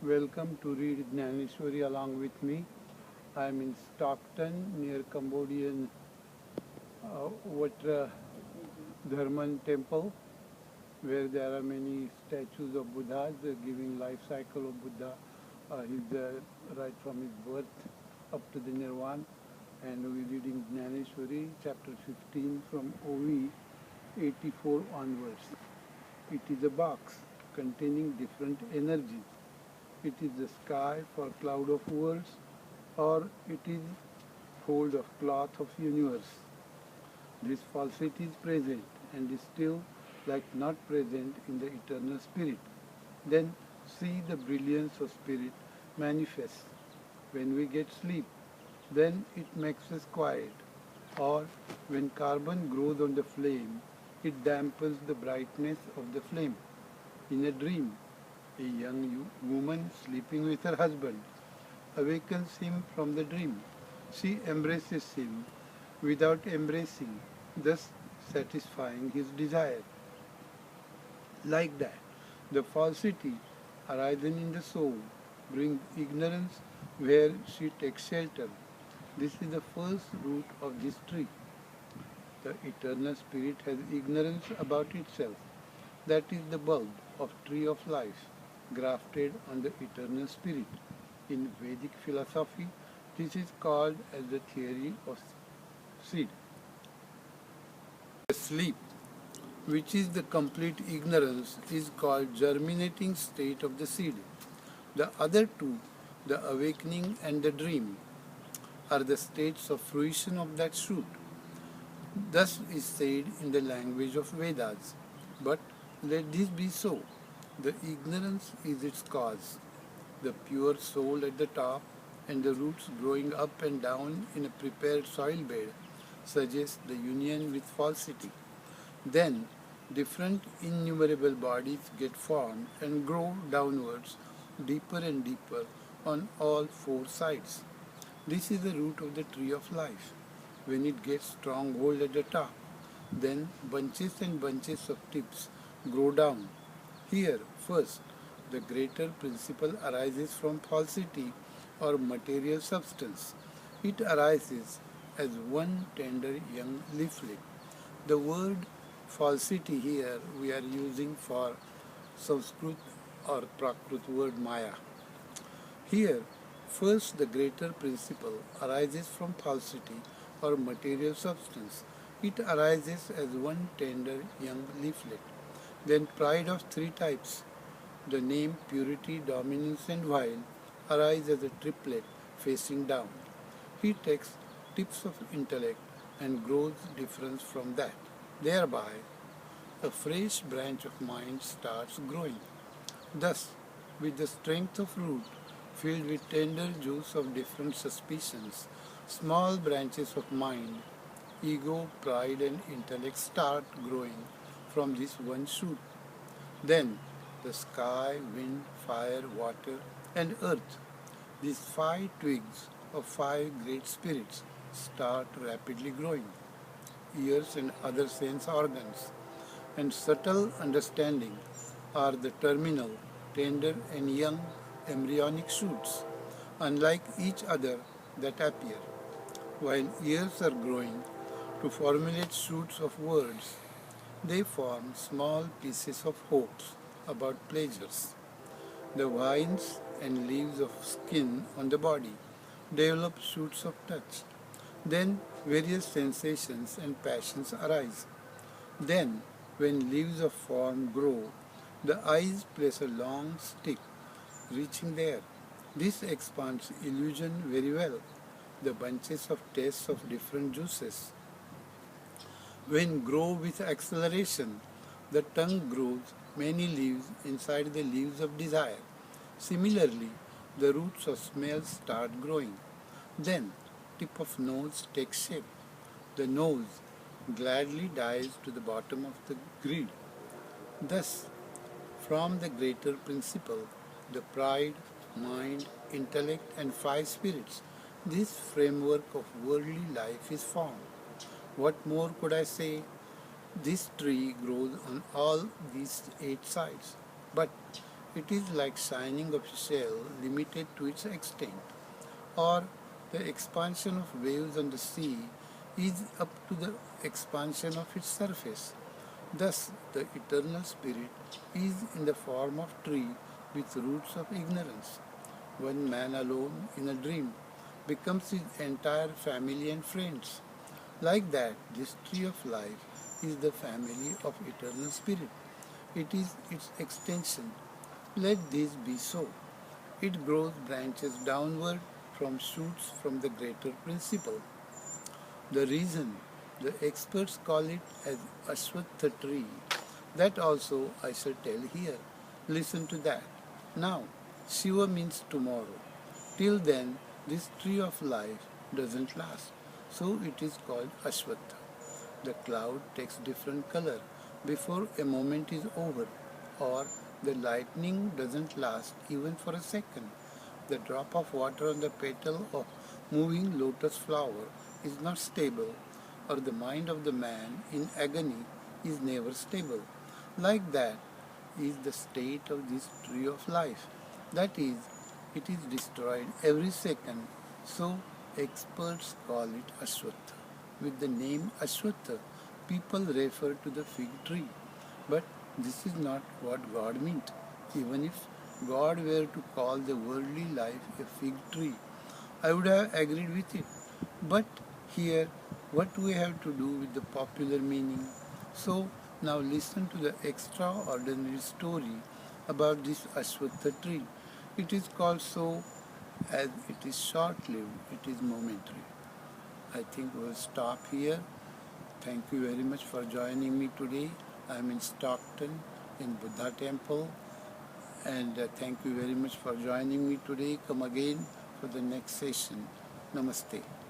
Welcome to read Dnyaneshwari along with me. I am in Stockton near Cambodian Vatra Dharman temple where there are many statues of Buddhas giving life cycle of Buddha, his right from his birth up to the Nirvana. And we're reading Dnyaneshwari chapter 15 from OV 84 onwards. It is a box containing different energies. It is the sky for cloud of words, or it is fold of cloth of universe. This falsity is present and is still like not present in the eternal spirit. Then see the brilliance of spirit manifest. When we get sleep, then it makes us quiet. Or when carbon grows on the flame, it dampens the brightness of the flame. In a dream, a young woman sleeping with her husband awakens him from the dream. She embraces him without embracing, thus satisfying his desire. Like that, the falsity arising in the soul brings ignorance where she takes shelter. This is the first root of this tree. The eternal spirit has ignorance about itself. That is the bulb of tree of life, grafted on the eternal spirit. In Vedic philosophy, this is called as the theory of seed. The sleep, which is the complete ignorance, is called germinating state of the seed. The other two, the awakening and the dream, are the states of fruition of that shoot. Thus is said in the language of Vedas. But let this be so. The ignorance is its cause. The pure soul at the top and the roots growing up and down in a prepared soil bed suggest the union with falsity. Then different innumerable bodies get formed and grow downwards deeper and deeper on all four sides. This is the root of the tree of life. When it gets strong hold at the top, then bunches and bunches of tips grow down. Here, first, the greater principle arises from falsity or material substance. It arises as one tender young leaflet. The word falsity here we are using for Sanskrit or Prakrit word Maya. Here, first the greater principle arises from falsity or material substance. It arises as one tender young leaflet. Then pride of three types, the name, purity, dominance and vile, arise as a triplet facing down. He takes tips of intellect and grows difference from that. Thereby, a fresh branch of mind starts growing. Thus, with the strength of root, filled with tender juice of different suspicions, small branches of mind, ego, pride and intellect start growing from this one shoot. Then the sky, wind, fire, water and earth, these 5 twigs of 5 great spirits, start rapidly growing. Ears and other sense organs and subtle understanding are the terminal, tender and young embryonic shoots, unlike each other that appear. While ears are growing to formulate shoots of words, they form small pieces of hopes about pleasures. The vines and leaves of skin on the body develop shoots of touch. Then various sensations and passions arise. Then, when leaves of form grow, the eyes place a long stick reaching there. This expands illusion very well. The bunches of tastes of different juices. When grow with acceleration, the tongue grows many leaves inside the leaves of desire. Similarly, the roots of smell start growing. Then, tip of nose takes shape. The nose gladly dives to the bottom of the grid. Thus, from the greater principle, the pride, mind, intellect and 5 spirits, this framework of worldly life is formed. What more could I say? This tree grows on all these 8 sides. But It is like shining of a shell limited to its extent, or the expansion of waves on the sea is up to the expansion of its surface. Thus, the eternal spirit is in the form of tree with roots of ignorance. One man alone in a dream becomes his entire family and friends. Like that, this tree of life is the family of eternal spirit. It is its extension. Let this be so. It grows branches downward from shoots from the greater principle. The reason the experts call it as Ashwatth tree, that also I shall tell here. Listen to that. Now, Shiva means tomorrow. Till then, this tree of life doesn't last. So it is called Ashwatth. The cloud takes different color before a moment is over, or the lightning doesn't last even for a second. The drop of water on the petal of moving lotus flower is not stable, or the mind of the man in agony is never stable. Like that is the state of this tree of life. That is, it is destroyed every second. So experts call it Ashwatth. With the name Ashwatth, people refer to the fig tree. But this is not what God meant. Even if God were to call the worldly life a fig tree, I would have agreed with it. But here, what we have to do with the popular meaning? So now listen to the extraordinary story about this Ashwatth tree. It is called so as it is short-lived, it is momentary. I think we'll stop here. Thank you very much for joining me today. I'm in Stockton in Buddha Temple, and thank you very much for joining me today. Come again for the next session. Namaste.